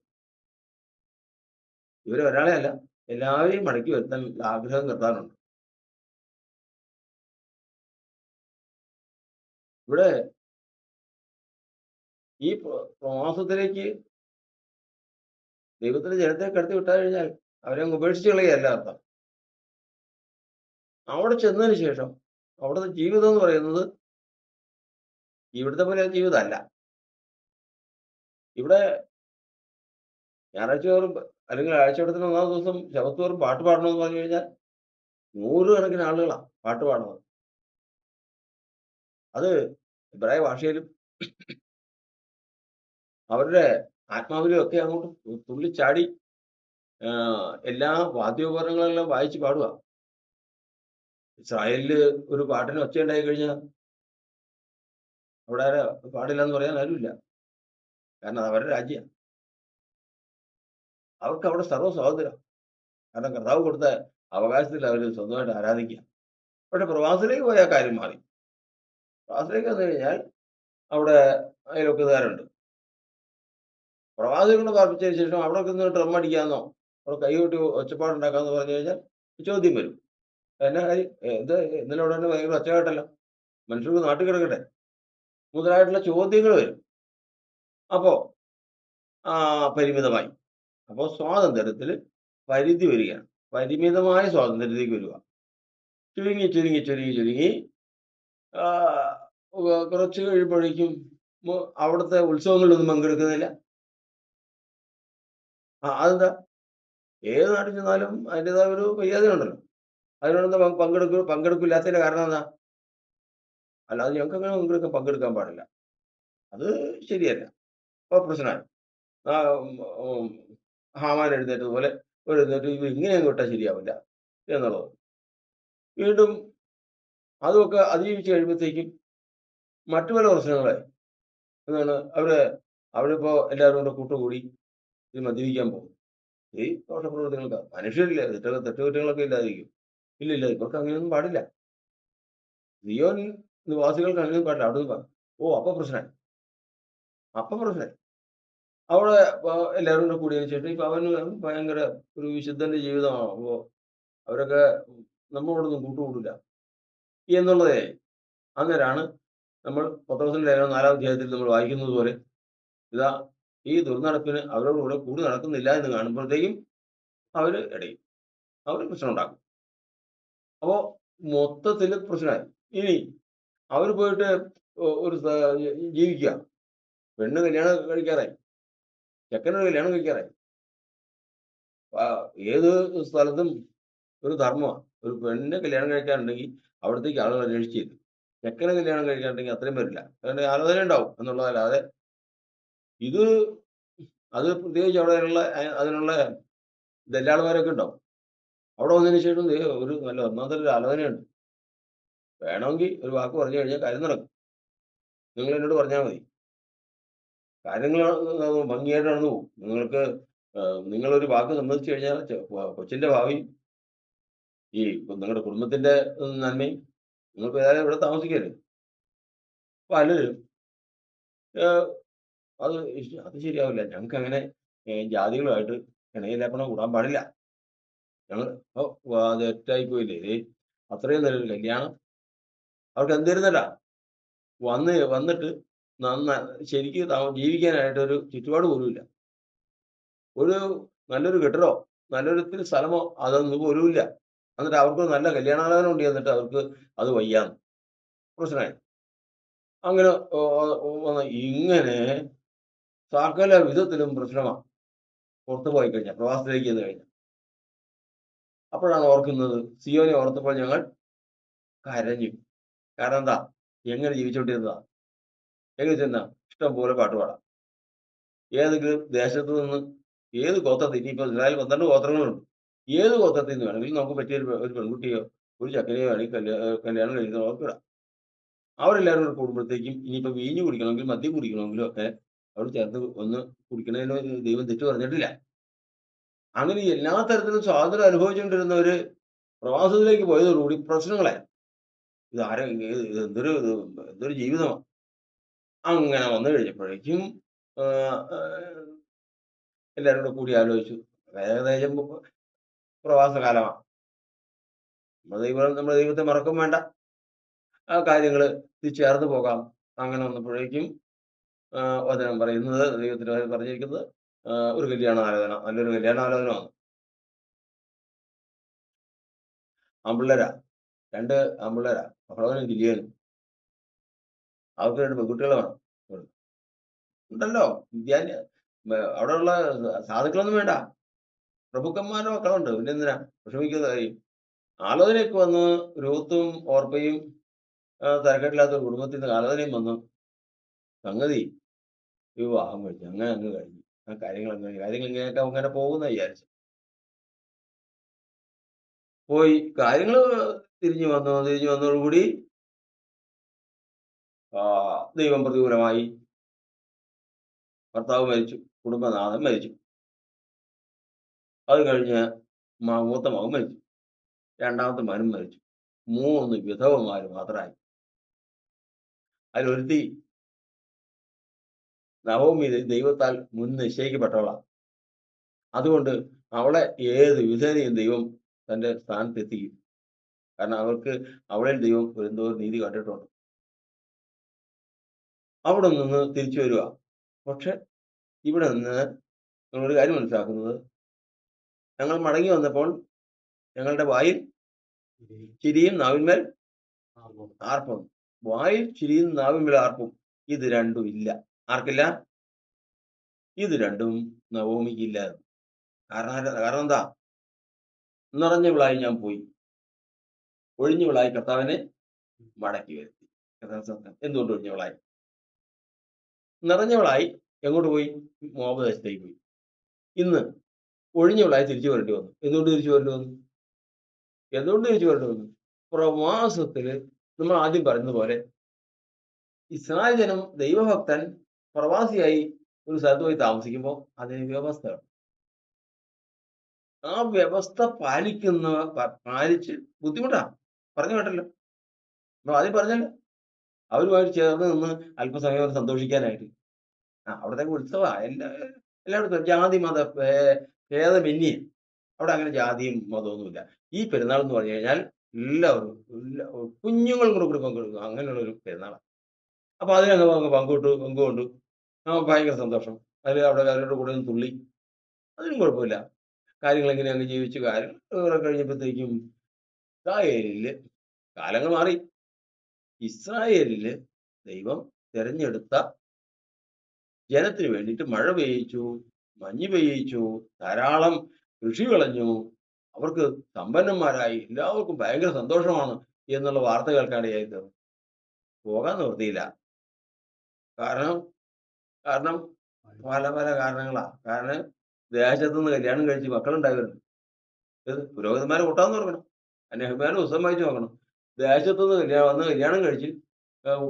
ഇവരെ ഒരാളെ അല്ല, എല്ലാവരെയും മടക്കി വരുത്താൻ ആഗ്രഹം കർത്താവിനുണ്ട്. ഇവിടെ ഈ പ്രവാസത്തിലേക്ക് ദൈവത്തിന്റെ ജനത്തെ കടത്തി വിട്ടാ കഴിഞ്ഞാൽ അവരെ ഉപേക്ഷിച്ച് കളയല്ല അർത്ഥം. അവിടെ ചെന്നതിന് ശേഷം അവിടുത്തെ ജീവിതം എന്ന് പറയുന്നത് ഇവിടുത്തെ പോലെ ജീവിതമല്ല. ഇവിടെ ഞായറാഴ്ച തോറും അല്ലെങ്കിൽ ആഴ്ചവട്ടത്തിന് 1-ാം ദിവസം ശബത്തോറും പാട്ട് പാടണമെന്ന് പറഞ്ഞു കഴിഞ്ഞാൽ 100 കണക്കിന് ആളുകളാണ് പാട്ട് പാടുന്നത്. അത് ഇബ്രായ ഭാഷയിലും അവരുടെ ആത്മാവിലും ഒക്കെ അങ്ങോട്ട് തുള്ളിച്ചാടി എല്ലാ വാദ്യോപകരണങ്ങളെല്ലാം വായിച്ച് പാടുക. ഇസ്രായേലില് ഒരു പാട്ടിന് ഒച്ചയുണ്ടായി കഴിഞ്ഞാൽ അവിടെ പാടില്ല എന്ന് പറയാൻ ആരുമില്ല. കാരണം അത് അവരുടെ രാജ്യമാണ്. അവർക്ക് അവിടെ സർവ്വ സ്വാതന്ത്ര്യം. കാരണം കർത്താവ് കൊടുത്ത അവകാശത്തിൽ അവർ സ്വന്തമായിട്ട് ആരാധിക്കുക. പക്ഷെ പ്രവാസത്തിലേക്ക് പോയാൽ കാര്യം മാറി. പ്രവാസത്തിലേക്ക് വന്നു കഴിഞ്ഞാൽ അവിടെ അയൽവക്കക്കാരുണ്ട്. പ്രവാസികളെ പാർപ്പിച്ചതിന് ശേഷം അവിടെ നിന്ന് ഡ്രം അടിക്കാന്നോ അവിടെ കൈകൊട്ടി ഒച്ചപ്പാടുണ്ടാക്കാന്ന് പറഞ്ഞു കഴിഞ്ഞാൽ ചോദ്യം വരും. എന്നാ കാര്യം? ഇന്നലെ അവിടെ തന്നെ ഭയങ്കര ഒച്ചകേട്ടല്ലോ, മനുഷ്യർക്ക് നാട്ടിൽ കിടക്കട്ടെ മുതലായിട്ടുള്ള ചോദ്യങ്ങൾ വരും. അപ്പോ പരിമിതമായി. അപ്പോൾ സ്വാതന്ത്ര്യത്തിൽ പരിധി വരികയാണ്. പരിമിതമായ സ്വാതന്ത്ര്യത്തിലേക്ക് വരിക. ചുരുങ്ങി ചുരുങ്ങി ചുരുങ്ങി ചുരുങ്ങി കുറച്ച് കഴിയുമ്പോഴേക്കും അവിടുത്തെ ഉത്സവങ്ങളിലൊന്നും പങ്കെടുക്കുന്നില്ല. അതെന്താ? ഏത് നാട്ടിൽ ചെന്നാലും അതിൻ്റെതായ ഒരു മര്യാദയുണ്ടല്ലോ. അതിനോടെന്താ പങ്കെടുക്കില്ലാത്തതിന്റെ കാരണം എന്താ? അല്ലാതെ ഞങ്ങൾക്ക് അങ്ങനെ പങ്കെടുക്കാൻ പാടില്ല. അത് ശരിയല്ല. അപ്പൊ പ്രശ്നമായി. ഹാമാൻ എഴുന്നേറ്റതുപോലെ എഴുന്നേറ്റ് ഇങ്ങനെ അങ്ങ് വിട്ടാൽ ശരിയാവില്ല എന്നുള്ളത്. വീണ്ടും അതുമൊക്കെ അതിജീവിച്ച് കഴിയുമ്പോഴത്തേക്കും മറ്റു പല പ്രശ്നങ്ങളായി. എന്താണ് അവരിപ്പോ എല്ലാവരും കൂടെ കൂട്ടുകൂടി ഇത് മദ്യപിക്കാൻ പോകും. ഈ ദോഷപ്രവൃത്തികൾക്ക് മനുഷ്യരില്ല, തെറ്റുകുറ്റങ്ങളൊക്കെ ഇല്ലാതിരിക്കും. ഇല്ല, ഇവർക്ക് അങ്ങനെയൊന്നും പാടില്ല. സിയോൻ നിവാസികൾക്ക് അങ്ങനെയൊന്നും പാടില്ല. അവിടെ അപ്പൊ പ്രശ്നമായി. അവിടെ എല്ലാവരും കൂടെ കൂടിയതിനു ശേഷം ഇപ്പൊ അവന് ഭയങ്കര ഒരു വിശുദ്ധന്റെ ജീവിതമാണ്. അപ്പോ അവരൊക്കെ നമ്മളോടൊന്നും കൂട്ടുകൂടില്ല എന്നുള്ളതേ. അന്നേരമാണ് നമ്മൾ പത്രോസിന്റെ ലേഖനം 4-ാം അധ്യായത്തിൽ നമ്മൾ വായിക്കുന്നത് പോലെ ഇതാ ഈ ദുർനടപ്പിന് അവരോട് കൂടെ കൂടി നടക്കുന്നില്ല എന്ന് കാണുമ്പോഴത്തേക്കും അവര് ഇടയും, അവർ പ്രശ്നം ഉണ്ടാക്കും. അപ്പോ മൊത്തത്തിൽ പ്രശ്നമായി. ഇനി അവർ പോയിട്ട് ഒരു ജീവിക്കുക, പെണ്ണ് കല്യാണം കഴിക്കാറായി, ചെക്കനൊരു കല്യാണം കഴിക്കാറായി. ഏത് സ്ഥലത്തും ഒരു ധർമ്മമാണ്. ഒരു പെണ്ണിനെ കല്യാണം കഴിക്കാനുണ്ടെങ്കിൽ അവിടത്തേക്ക് ആളുകൾ അന്വേഷിച്ച് ചെയ്തു. ചെക്കനെ കല്യാണം കഴിക്കാനുണ്ടെങ്കിൽ അത്രയും വരില്ല. അതുകൊണ്ട് ആലോചന ഉണ്ടാവും എന്നുള്ളതല്ലാതെ അത് പ്രത്യേകിച്ച് അതിനുള്ള ദല്ലാളുമാരൊക്കെ ഉണ്ടാവും. അവിടെ വന്നതിന് ശേഷം ഒരു നല്ല ഒന്നാമതൊരു ആലോചനയുണ്ട്. വേണമെങ്കിൽ ഒരു വാക്ക് പറഞ്ഞു കഴിഞ്ഞാൽ കാര്യം നടക്കും. നിങ്ങൾ എന്നോട് പറഞ്ഞാൽ മതി, കാര്യങ്ങൾ ഭംഗിയായിട്ട് നടന്നു പോകും. നിങ്ങളൊരു വാക്ക് സമ്മതിച്ചു കഴിഞ്ഞാൽ കൊച്ചിന്റെ ഭാവി, ഈ നിങ്ങളുടെ കുടുംബത്തിന്റെ നന്മയും, നിങ്ങൾക്ക് ഏതായാലും ഇവിടെ താമസിക്കരുത്. പലരും അത് ശരിയാവില്ല, ഞങ്ങൾക്ക് അങ്ങനെ ജാതികളുമായിട്ട് ഇണയിലേപ്പണം കൂടാൻ പാടില്ല. ഞങ്ങൾ അത് തെറ്റായി പോയില്ലേ, അത്രയും നല്ലൊരു കല്യാണം അവർക്ക് എന്തായിരുന്നല്ല വന്നിട്ട് ശരിക്കും ജീവിക്കാനായിട്ട് ഒരു ചുറ്റുപാട് പോലുമില്ല. ഒരു നല്ലൊരു കെട്ടിടോ നല്ലൊരു സ്ഥലമോ അതൊന്നും പോലുമില്ല. എന്നിട്ട് അവർക്ക് നല്ല കല്യാണാലോചന ഉണ്ട്, എന്നിട്ട് അവർക്ക് അത് വയ്യാന്ന് പ്രശ്നമായി. അങ്ങനെ ഇങ്ങനെ സകല വിധത്തിലും പ്രശ്നമാണ് പുറത്തു പോയി കഴിഞ്ഞാൽ, പ്രവാസത്തിലേക്ക് ചെന്ന് കഴിഞ്ഞാൽ. അപ്പോഴാണ് ഓർക്കുന്നത്, സിയോനെ ഓർത്തപ്പോൾ ഞങ്ങൾ കരഞ്ഞു. കാരണം എന്താ? എങ്ങനെ ജീവിച്ചോണ്ടിരുന്നതാ, എങ്ങനെ ചെന്നാ ഇഷ്ടം പോലെ പാട്ടുപാടാം. ഏതെങ്കിലും ദേശത്ത് നിന്ന് ഏത് ഗോത്രത്തിൽ, ഇനിയിപ്പോൾ ഇസ്രായേൽ 12 ഗോത്രങ്ങളുണ്ട്, ഏത് ഗോത്രത്തിൽ നിന്ന് വേണമെങ്കിലും നമുക്ക് പറ്റിയ ഒരു പെൺകുട്ടിയോ ഒരു ചക്കനെയോ വേണമെങ്കിൽ കല്യാണം കഴിക്കുന്നവർക്ക് ഇടാം. അവരെല്ലാവരും കൂടെ കൂടുമ്പോഴത്തേക്കും ഇനിയിപ്പോൾ വീഞ്ഞു കുടിക്കണമെങ്കിലും മദ്യം കുടിക്കണമെങ്കിലും ഒക്കെ അവർ ചേർത്ത് ഒന്ന് കുടിക്കണതിന് ദൈവം തെറ്റ് പറഞ്ഞിട്ടില്ല. അങ്ങനെ എല്ലാ തരത്തിലും സ്വാതന്ത്ര്യം അനുഭവിച്ചുകൊണ്ടിരുന്നവര് പ്രവാസത്തിലേക്ക് പോയതോടുകൂടി പ്രശ്നങ്ങളായി. എന്തൊരു ജീവിതമാണ്. അങ്ങനെ വന്നു കഴിഞ്ഞപ്പോഴേക്കും എല്ലാവരും കൂടെ കൂടി ആലോചിച്ചു, ഏകദേശം പ്രവാസകാലമാണ്, നമ്മുടെ ദൈവത്തെ മറക്കും വേണ്ട, ആ കാര്യങ്ങൾ ചേർന്ന് പോകാം. അങ്ങനെ വന്നപ്പോഴേക്കും വചനം പറയുന്നത്, ദൈവത്തിന് പറഞ്ഞിരിക്കുന്നത് ഒരു കല്യാണാലോചന, നല്ലൊരു കല്യാണാലോചന വന്നു. ആമ്പിള്ളേരാ, 2 ആമ്പിള്ളേരാ, അഹ്റോനും ഗിലിയോനും. അവർക്ക് 2 പെൺകുട്ടികളെ വേണം. ഉണ്ടല്ലോ അവിടെയുള്ള സാധുക്കളൊന്നും വേണ്ട, പ്രഭുക്കന്മാരുടെ മക്കളുണ്ട്. പിന്നെ എന്തിനാ വിഷമിക്കുന്ന കാര്യം? ആലോചനയൊക്കെ വന്ന് രൂത്തും ഓർപ്പയും തിരക്കില്ലാത്ത കുടുംബത്തിൽ നിന്ന് ആലോചനയും വന്നു. സംഗതി വിവാഹം കഴിച്ചു. അങ്ങനെ അങ്ങ് കഴിഞ്ഞു. കാര്യങ്ങൾ ഇങ്ങനെയൊക്കെ അങ്ങനെ പോകുന്ന വിചാരിച്ചു. പോയി കാര്യങ്ങൾ തിരിഞ്ഞു വന്നതോടുകൂടി ദൈവം പ്രതികൂലമായി. ഭർത്താവ് മരിച്ചു, കുടുംബനാഥൻ മരിച്ചു. അത് കഴിഞ്ഞ് മൂത്ത മകൻ മരിച്ചു, രണ്ടാമത്തെ മകനും മരിച്ചു. 3 വിധവമാർ മാത്രമായി. അതിലൊരുത്തി നവോമി ദൈവത്താൽ മുൻ നിശ്ചയിക്കപ്പെട്ടവളാണ്. അതുകൊണ്ട് അവളെ ഏത് വിധേനയും ദൈവം തന്റെ സ്ഥാനത്ത് എത്തിക്കും. കാരണം അവളിൽ ദൈവം എന്തോ ഒരു നീതി കണ്ടിട്ടുണ്ട്. അവിടെ നിന്ന് തിരിച്ചു വരിക. പക്ഷെ ഇവിടെ നിന്ന് ഞങ്ങളൊരു കാര്യം മനസ്സിലാക്കുന്നത്, ഞങ്ങൾ മടങ്ങി വന്നപ്പോൾ ഞങ്ങളുടെ വായിൽ ചിരിയും നാവിന്മേൽ ആർപ്പും. വായിൽ ചിരിയും നാവിന്മേൽ ആർപ്പും ഇത് രണ്ടും ഇല്ല. ആർക്കില്ല? ഇത് രണ്ടും നവോമിക്കില്ല. കാരണം എന്താ? നിറഞ്ഞവളായി ഞാൻ പോയി, ഒഴിഞ്ഞവളായി കർത്താവിനെ മടക്കി വരുത്തി. എന്തുകൊണ്ട് ഒഴിഞ്ഞവളായി? നിറഞ്ഞവളായി എങ്ങോട്ട് പോയി? മോവാബ് ദേശത്തേക്ക് പോയി. ഇന്ന് ഒഴിഞ്ഞവളായി തിരിച്ചു വരേണ്ടി വന്നു. എന്തുകൊണ്ട് തിരിച്ചു വരേണ്ടി വന്നു? പ്രവാസത്തില് നമ്മൾ ആദ്യം പറഞ്ഞതുപോലെ ഇസ്രായേൽ ജനം, ദൈവഭക്തൻ പ്രവാസിയായി ഒരു സ്ഥലത്ത് പോയി താമസിക്കുമ്പോൾ അതിന് വ്യവസ്ഥയാണ്. ആ വ്യവസ്ഥ പാലിച്ച് ബുദ്ധിമുട്ടാ. പറഞ്ഞു കേട്ടല്ലോ, നമ്മൾ ആദ്യം പറഞ്ഞല്ലോ, അവരുമായിട്ട് ചേർന്ന് നിന്ന് അല്പസമയം സന്തോഷിക്കാനായിട്ട്. അവിടത്തേക്ക് ഉത്സവമാണ് എല്ലായിടത്തും. ജാതി മത ഭേദമന്യേ അവിടെ അങ്ങനെ ജാതിയും മതമൊന്നുമില്ല. ഈ പെരുന്നാൾ എന്ന് പറഞ്ഞു കഴിഞ്ഞാൽ എല്ലാവരും കുഞ്ഞുങ്ങളും കൂടെ പങ്കെടുക്കും. അങ്ങനെയുള്ളൊരു പെരുന്നാളാണ്. അപ്പൊ അതിനങ്ങ് പങ്കുകൊണ്ടു ഭയങ്കര സന്തോഷം. അതിൽ അവരുടെ കൂടെ തുള്ളി, അതിനും കുഴപ്പമില്ല. കാര്യങ്ങൾ എങ്ങനെ അങ്ങ് ജീവിച്ചു. കാര്യങ്ങൾ കഴിഞ്ഞപ്പോഴത്തേക്കും ഇസ്രായേലില് കാലങ്ങൾ മാറി. ഇസ്രായേലില് ദൈവം തെരഞ്ഞെടുത്ത ജനത്തിന് വേണ്ടിയിട്ട് മഴ പെയ്യിച്ചു, മഞ്ഞ് പെയ്യിച്ചു, ധാരാളം കൃഷി വിളഞ്ഞു, അവർക്ക് സമ്പന്നന്മാരായി, എല്ലാവർക്കും ഭയങ്കര സന്തോഷമാണ് എന്നുള്ള വാർത്ത കേൾക്കാനിടയായി തീർന്നു. പോകാൻ നിവൃത്തിയില്ല. കാരണം പല പല കാരണങ്ങളാ. കാരണം ദേശത്തുനിന്ന് കല്യാണം കഴിച്ച് മക്കളുണ്ടായവരുണ്ട്. പുരോഹിതന്മാരെ കൂട്ടാന്ന് നോക്കണം, നെഹ്മ്യാന്റെ പുസ്തകം വായിച്ചു നോക്കണം. ദേശത്തുനിന്ന് കല്യാണം കഴിച്ച്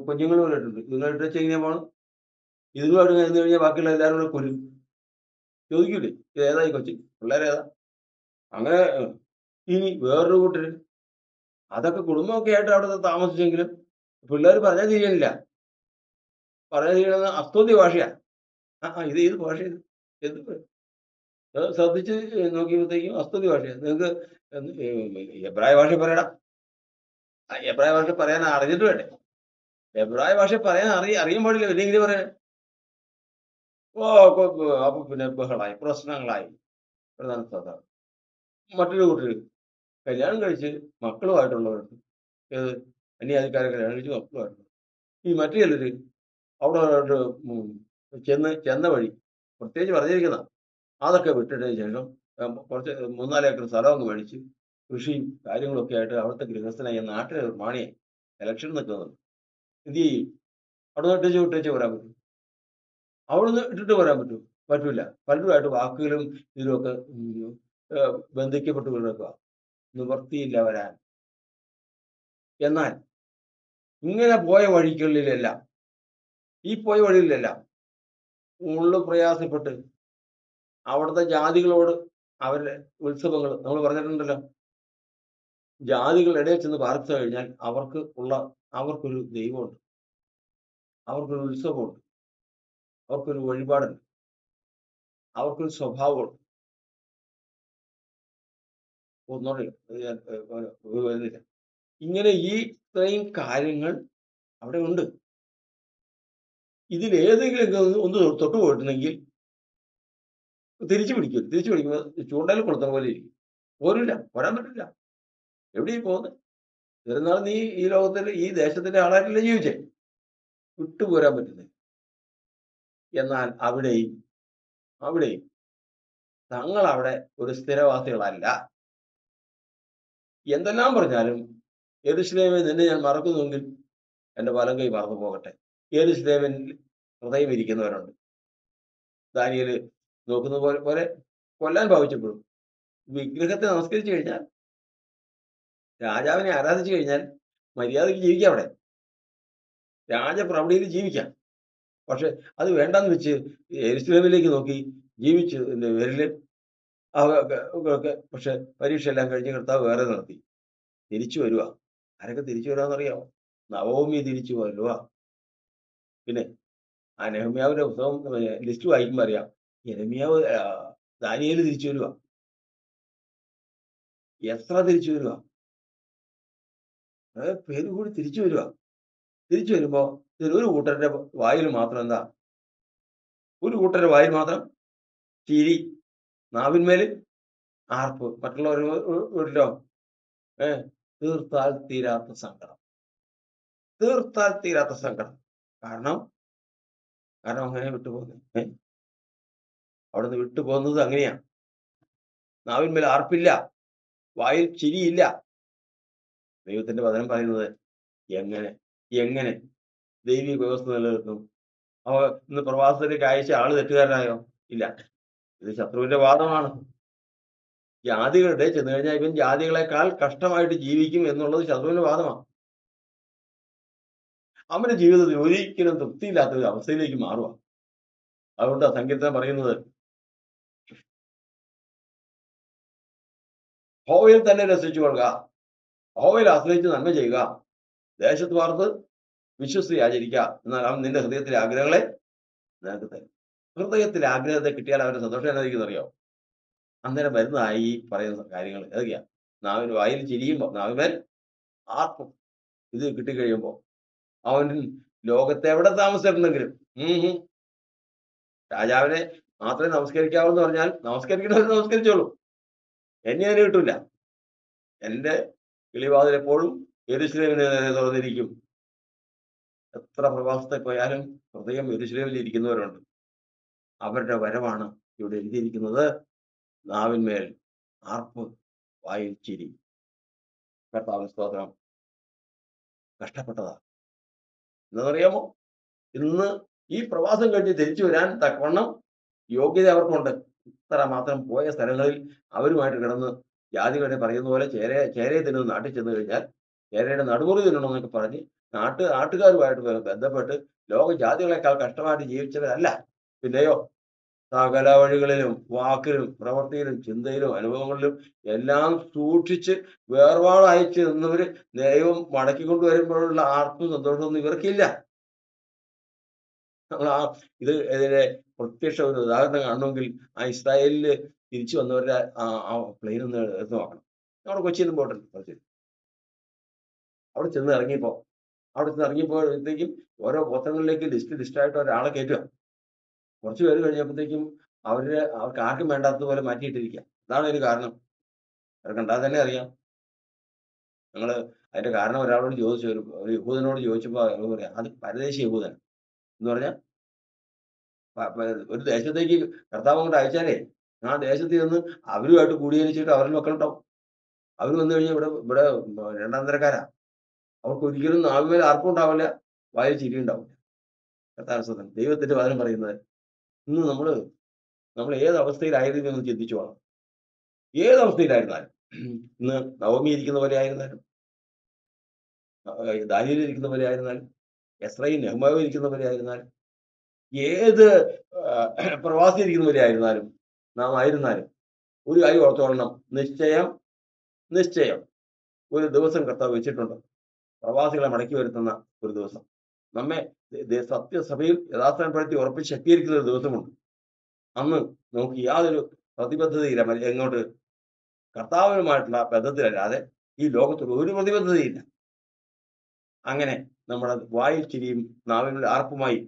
കുഞ്ഞുങ്ങൾ പോലിട്ടുണ്ട്. ഇതുങ്ങളായിട്ട് വെച്ച് എങ്ങനെയാ പോകണം? ഇതുങ്ങളായിട്ട് കഴിഞ്ഞു കഴിഞ്ഞാൽ ബാക്കിയുള്ള എല്ലാവരും കൂടെ കൊല്ലും. ചോദിക്കൂലേ, ഇത് ഏതായി കൊച്ചു പിള്ളേരേതാ? അങ്ങനെ ഇനി വേറൊരു കൂട്ടര്, അതൊക്കെ കുടുംബമൊക്കെ ആയിട്ട് അവിടെ താമസിച്ചെങ്കിലും പിള്ളേർ പറഞ്ഞാൽ തിരിയണില്ല. പറഞ്ഞാൽ തിരിയണത് അസ്തോദ്യ ഭാഷയാ. ഇത് ഏത് ഭാഷ? എന്ത് ശ്രദ്ധിച്ച് നോക്കിയപ്പോഴത്തേക്കും അസ്തോദ്യ ഭാഷയാണ്. നിങ്ങൾക്ക് എബ്രായ ഭാഷ പറയടാ. എബ്രായ ഭാഷ പറയാൻ അറിഞ്ഞിട്ട് വേണ്ടേ? എബ്രായ ഭാഷ പറയാൻ അറിയാൻ പാടില്ല. ഇല്ലെങ്കിലും പറയാൻ അപ്പൊ പിന്നെ ബഹളായി, പ്രശ്നങ്ങളായി. പ്രധാന സ്ഥലത്ത് മറ്റൊരു കൂട്ടർ കല്യാണം കഴിച്ച് മക്കളുമായിട്ടുള്ളവരുണ്ട്. ഏത് അന്യാധികാരെ കല്യാണം കഴിച്ച് മക്കളുമായിട്ടുള്ളത്. ഈ മറ്റു ചിലര് അവിടെ ചെന്ന വഴി പ്രത്യേകിച്ച് പറഞ്ഞിരിക്കുന്ന അതൊക്കെ വിട്ടിട്ടതിന് ശേഷം കുറച്ച് 3-4 ഏക്കർ സ്ഥലം അങ്ങ് മേടിച്ച് കൃഷിയും കാര്യങ്ങളൊക്കെ ആയിട്ട് അവിടുത്തെ ഗൃഹസ്ഥനായ നാട്ടിലെ മാണിയെ ഇലക്ഷൻ നിൽക്കുന്നുണ്ട്. എന്ത് ചെയ്യും? അവിടെ ഇട്ടേച്ച് വരാൻ പറ്റും? അവിടുന്ന് ഇട്ടിട്ട് വരാൻ പറ്റൂല. പലരുമായിട്ട് വാക്കുകളും ഇതിലുമൊക്കെ ബന്ധിക്കപ്പെട്ട് കിടക്കുക. നിവർത്തിയില്ല വരാൻ. എന്നാൽ ഇങ്ങനെ പോയ വഴികളിലെല്ലാം ഉള്ളു പ്രയാസപ്പെട്ട് അവിടുത്തെ ജാതികളോട് അവരുടെ ഉത്സവങ്ങൾ നമ്മൾ പറഞ്ഞിട്ടുണ്ടല്ലോ. ജാതികളുടെ ഇടയിൽ ചെന്ന് പാർപ്പിച്ചു കഴിഞ്ഞാൽ അവർക്കൊരു ദൈവമുണ്ട്, അവർക്കൊരു ഉത്സവമുണ്ട്, അവർക്കൊരു വഴിപാടുണ്ട്, അവർക്കൊരു സ്വഭാവമുണ്ട്. വരുന്നില്ല. ഇങ്ങനെ ഈ ഇത്രയും കാര്യങ്ങൾ അവിടെ ഉണ്ട്. ഇതിലേതെങ്കിലും ഒന്ന് തൊട്ടു പോയിട്ടുണ്ടെങ്കിൽ തിരിച്ചു പിടിക്കുമ്പോൾ ചൂണ്ടൽ കൊളുത്തുന്ന പോലെ ഇരിക്കും. വരാൻ പറ്റില്ല. എവിടെയും പോകുന്നത്? ഇരുന്നാൾ നീ ഈ ലോകത്തിൽ ഈ ദേശത്തിന്റെ ആളായിട്ടല്ലേ ജീവിച്ചേ? വിട്ടുപോരാൻ പറ്റുന്നില്ല. എന്നാൽ അവിടെയും തങ്ങൾ അവിടെ ഒരു സ്ഥിരവാസികളല്ല. എന്തെല്ലാം പറഞ്ഞാലും യെരൂശലേമേ നിന്നെ ഞാൻ മറക്കുന്നുവെങ്കിൽ എൻ്റെ വലം കൈ മറന്നു പോകട്ടെ. യെരൂശലേമിൽ ഹൃദയം ഇരിക്കുന്നവരുണ്ട്. ദാനിയേൽ നോക്കുന്ന പോലെ കൊല്ലാൻ ഭാവിച്ചപ്പോഴും വിഗ്രഹത്തെ നമസ്കരിച്ചു കഴിഞ്ഞാൽ, രാജാവിനെ ആരാധിച്ചു കഴിഞ്ഞാൽ മര്യാദയ്ക്ക് ജീവിക്കാം. അവിടെ രാജപ്രൗഢിയിൽ ജീവിക്കാം. പക്ഷെ അത് വേണ്ടെന്ന് വെച്ച് യെരൂശലേമിലേക്ക് നോക്കി ജീവിച്ചതിന്റെ പേരിൽ പക്ഷെ പരീക്ഷ എല്ലാം കഴിഞ്ഞ് കർത്താവ് വേറെ നിർത്തി. തിരിച്ചു വരുക. ആരൊക്കെ തിരിച്ചു വരാന്നറിയാമോ? നവോമി തിരിച്ചു വരുക. പിന്നെ ആ നെഹമ്യാവിന്റെ പുസ്തകം ലിസ്റ്റ് വായിക്കുമ്പോൾ അറിയാം. യെരമ്യാവ് ദാനിയേല് തിരിച്ചു വരുക. എസ്ര തിരിച്ചു വരുക. പേര് കൂടി തിരിച്ചു വരുക. തിരിച്ചു വരുമ്പോ ഒരു കൂട്ടരുടെ വായിൽ മാത്രം എന്താ? ഒരു കൂട്ടരുടെ വായിൽ മാത്രം ചിരി, നാവിന്മേല് ആർപ്പ്. മറ്റുള്ളവർ വീട്ടിലോ തീർത്താൽ തീരാത്ത സങ്കടം. തീർത്താൽ തീരാത്ത സങ്കടം. കാരണം അങ്ങനെ വിട്ടുപോകുന്നത്. അവിടുന്ന് വിട്ടുപോകുന്നത് അങ്ങനെയാ. നാവിന്മേൽ ആർപ്പില്ല, വായിൽ ചിരിയില്ല. ദൈവത്തിന്റെ വചനം പറയുന്നത് എങ്ങനെ ദൈവിക വ്യവസ്ഥ നിലനിർത്തും? അവ ഇന്ന് പ്രവാസത്തിലേക്ക് അയച്ച ആള് തെറ്റുകാരനായോ? ഇല്ല. ഇത് ശത്രുവിന്റെ വാദമാണ്. ജാതികളുടെ ചെന്ന് കഴിഞ്ഞാൽ ഇവൻ ജാതികളെക്കാൾ കഷ്ടമായിട്ട് ജീവിക്കും എന്നുള്ളത് ശത്രുവിന്റെ വാദമാണ്. അവന്റെ ജീവിതത്തിൽ ഒരിക്കലും തൃപ്തിയില്ലാത്ത ഒരു അവസ്ഥയിലേക്ക് മാറുക. അതുകൊണ്ടാ സങ്കീർത്തനം പറയുന്നത്, യഹോവയിൽ തന്നെ രസിച്ചു കൊള്ളുക, യഹോവയിൽ ആശ്രയിച്ച് നന്മ ചെയ്യുക, ദേശത്ത് പാർത്ത് വിശ്വസ്തി ആചരിക്കുക, എന്നാൽ അവൻ നിന്റെ ഹൃദയത്തിലെ ആഗ്രഹങ്ങളെ നിനക്ക് തരും. ഹൃദയത്തിലെ ആഗ്രഹത്തെ കിട്ടിയാൽ അവന്റെ സന്തോഷം എന്നായിരിക്കും അറിയാം. അന്നേരം വരുന്നതായി ഈ പറയുന്ന കാര്യങ്ങൾ ഏതൊക്കെയാ? നാവിന് വായിൽ ചിരിയുമ്പോ നാവിന്മേൽ ആർക്കും ഇത് കിട്ടിക്കഴിയുമ്പോ അവൻ ലോകത്തെ എവിടെ താമസിച്ചിട്ടുണ്ടെങ്കിലും രാജാവിനെ മാത്രമേ നമസ്കരിക്കാവൂന്ന് പറഞ്ഞാൽ നമസ്കരിക്കണവർ നമസ്കരിച്ചോളൂ. എന്നെ അതിന് കിട്ടൂല. എന്റെ കിളിവാതിൽ എപ്പോഴും യെരൂശലേമിന് നേരെ തുറന്നിരിക്കും. എത്ര പ്രവാസത്തെ പോയാലും ഹൃദയം യെരൂശലേമിൽ ഇരിക്കുന്നവരുണ്ട്. അവരുടെ വരവാണ് ഇവിടെ എഴുതിയിരിക്കുന്നത്. നാവിന്മേൽ ആർപ്പ്, വായിൽ ചിരി. കർത്താവിന് സ്തോത്രം. കഷ്ടപ്പെട്ടതാ. എന്താണെന്നറിയാമോ? ഇന്ന് ഈ പ്രവാസം കഴിഞ്ഞ് തിരിച്ചു വരാൻ തക്കവണ്ണം യോഗ്യത അവർക്കുണ്ട്. ഇത്ര മാത്രം പോയ സ്ഥലങ്ങളിൽ അവരുമായിട്ട് കിടന്ന് ജാതികളെ പറയുന്ന പോലെ ചേരയെ തിന്നുന്ന നാട്ടിൽ ചെന്ന് കഴിഞ്ഞാൽ ചേരയുടെ നടുമുറി തിന്നണമെന്നൊക്കെ പറഞ്ഞ് നാട്ടുകാരുമായിട്ട് ബന്ധപ്പെട്ട് ലോക ജാതികളെക്കാൾ കഷ്ടമായിട്ട് ജീവിച്ചവരല്ല. പിന്നെയോ സകല വഴികളിലും വാക്കിലും പ്രവൃത്തിയിലും ചിന്തയിലും അനുഭവങ്ങളിലും എല്ലാം സൂക്ഷിച്ച് വേർപാടായിച്ച് നിന്നവര് ദൈവം മടക്കിക്കൊണ്ടുവരുമ്പോഴുള്ള ആർക്കും സന്തോഷമൊന്നും ഇവർക്കില്ല. നമ്മൾ ഇതിന്റെ പ്രത്യക്ഷ ഒരു ഉദാഹരണം കാണണമെങ്കിൽ ആ ഇസ്രായേലില് തിരിച്ചു വന്നവരുടെ ആ പ്ലെയിൻ ഒന്ന് എടുത്ത് നോക്കണം. നമ്മുടെ കൊച്ചിയിൽ നിന്ന് പോയിട്ടുണ്ട്. അവിടെ ചെന്ന് ഇറങ്ങിയപ്പോഴത്തേക്കും ഓരോ ഗോത്രങ്ങളിലേക്ക് ലിസ്റ്റായിട്ട് ഒരാളെ കയറ്റുക. കുറച്ച് പേര് കഴിഞ്ഞപ്പോഴത്തേക്കും അവർക്ക് ആർക്കും വേണ്ടാത്തതുപോലെ മാറ്റിയിട്ടിരിക്കുക. അതാണ് ഒരു കാരണം. അത് കണ്ടാൽ തന്നെ അറിയാം. അതിന്റെ കാരണം ഒരാളോട് ചോദിച്ചു, ഒരു യഹൂദനോട് ചോദിച്ചപ്പോൾ അയാൾ പറയാം, അത് പരദേശി യഹൂദൻ എന്ന് പറഞ്ഞാൽ ഒരു ദേശത്തേക്ക് കർത്താവ് കൊണ്ട് അയച്ചാലേ ആ ദേശത്ത് നിന്ന് അവരുമായിട്ട് കൂടിയേരിച്ചിട്ട് അവരിൽ മക്കളുണ്ടാവും. അവർ വന്നു കഴിഞ്ഞാൽ ഇവിടെ രണ്ടാം തരക്കാരാ. അവർക്ക് ഒരിക്കലും നാവിന്മേൽ ആർക്കും ഉണ്ടാവില്ല, വായിൽ ചിരി ഉണ്ടാവില്ല. കർത്താവ് ദൈവത്തിന്റെ വചനം പറയുന്നത്, ഇന്ന് നമ്മൾ ഏത് അവസ്ഥയിലായിരുന്നു എന്ന് ചിന്തിച്ചു വേണം. ഏത് അവസ്ഥയിലായിരുന്നാലും, ഇന്ന് നവമി ഇരിക്കുന്ന പോലെ ആയിരുന്നാലും, ദാനിയേൽ ഇരിക്കുന്ന പോലെ ആയിരുന്നാലും, എസ്രയും നെഹ്മ്യാവും ഇരിക്കുന്ന പോലെ ആയിരുന്നാലും, ഏത് പ്രവാസി ഇരിക്കുന്ന പോലെ ആയിരുന്നാലും നാം ആയിരുന്നാലും ഒരു കാര്യം ഓർത്തോളണം, നിശ്ചയം ഒരു ദിവസം കർത്താവ് വെച്ചിട്ടുണ്ട്. പ്രവാസികളെ മടക്കി വരുത്തുന്ന ഒരു ദിവസം, നമ്മെ സത്യസഭയിൽ യഥാസ്ഥാനപ്പെടുത്തി ഉറപ്പിച്ച് ശക്തീകരിക്കുന്ന ഒരു ദിവസമുണ്ട്. അന്ന് നമുക്ക് യാതൊരു പ്രതിബദ്ധതയില്ല, എങ്ങോട്ട് കർത്താവിനുമായിട്ടുള്ള ബന്ധത്തിലല്ലാതെ ഈ ലോകത്തിൽ ഒരു പ്രതിബദ്ധതയില്ല. അങ്ങനെ നമ്മുടെ വായിൽ ചിരിയും നാവിനുള്ള ആർപ്പുമായി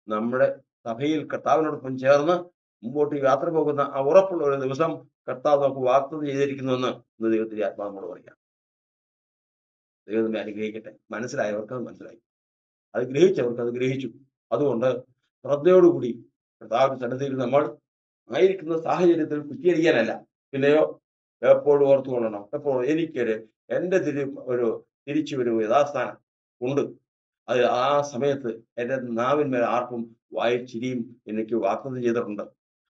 നമ്മുടെ സഭയിൽ കർത്താവിനോടൊപ്പം ചേർന്ന് മുമ്പോട്ട് യാത്ര പോകുന്ന ആ ഉറപ്പുള്ള ഒരു ദിവസം കർത്താവ് നമുക്ക് വാഗ്ദത്തം ചെയ്തിരിക്കുന്നുവെന്ന് ഇന്ന് ദൈവത്തിന്റെ ആത്മാവിനോട് പറയാം. ദൈവത്തിനെ അനുഗ്രഹിക്കട്ടെ. മനസ്സിലായവർക്ക് അത് മനസ്സിലായി, അത് ഗ്രഹിച്ചവർക്ക് അത് ഗ്രഹിച്ചു. അതുകൊണ്ട് ശ്രദ്ധയോടുകൂടി കർത്താവിന്റെ സന്നിധിയിൽ നമ്മൾ ആയിരിക്കുന്ന സാഹചര്യത്തിൽ കുറ്റിയടിക്കാനല്ല, പിന്നെയോ എപ്പോഴും ഓർത്തു കൊള്ളണം, എപ്പോഴും എന്റെ തിരിച്ചു വരും യഥാസ്ഥാനം ഉണ്ട്. അത് ആ സമയത്ത് എൻ്റെ നാവിന്മേൽ ആർപ്പും വായിൽ ചിരിയും എനിക്ക് വാഗ്ദത്തം ചെയ്തിട്ടുണ്ട്.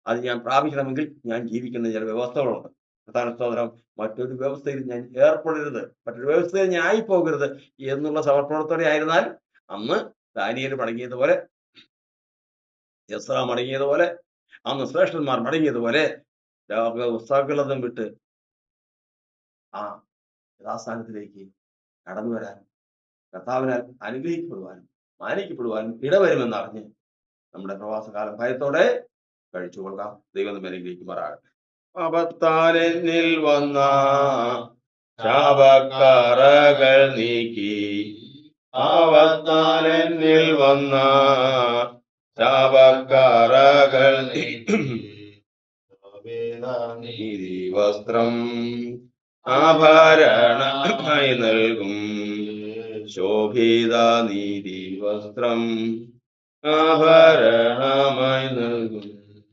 അത് ഞാൻ പ്രാപിക്കണമെങ്കിൽ ഞാൻ ജീവിക്കുന്ന ചില വ്യവസ്ഥകളുണ്ട്. പ്രധാന സ്തോത്രം. മറ്റൊരു വ്യവസ്ഥയിൽ ഞാൻ ഏർപ്പെടരുത്, മറ്റൊരു വ്യവസ്ഥയിൽ ഞാൻ ആയിപ്പോകരുത് എന്നുള്ള സമർപ്പണത്തോടെ ആയിരുന്നാൽ അന്ന് ദാനിയേൽ മടങ്ങിയതുപോലെ, എസ്രാ മടങ്ങിയതുപോലെ, അന്ന് ശ്രേഷ്ഠന്മാർ മടങ്ങിയതുപോലെ ഉത്സാഹങ്ങളതും വിട്ട് ആ യഥാസ്ഥാനത്തിലേക്ക് കടന്നു വരാൻ കർത്താവിനാൽ അനുഗ്രഹിക്കപ്പെടുവാനും മാനിക്കപ്പെടുവാനും ഇടവരുമെന്ന് അറിഞ്ഞ് നമ്മുടെ പ്രവാസകാലം ഭയത്തോടെ കഴിച്ചു കൊള്ളാം. ദൈവം നമ്മെ അനുഗ്രഹിക്കുമാറാകട്ടെ. പാപത്താൽ എന്നിൽ വന്ന ശാപക്കറകൾ നീക്കി, പാപത്താൽ എന്നിൽ വന്ന ശാപക്കറകൾ നീക്കി, നീതി വസ്ത്രം ആഭരണമായി നൽകും, ശോഭിത നീതി വസ്ത്രം ആഭരണമായി നൽകും.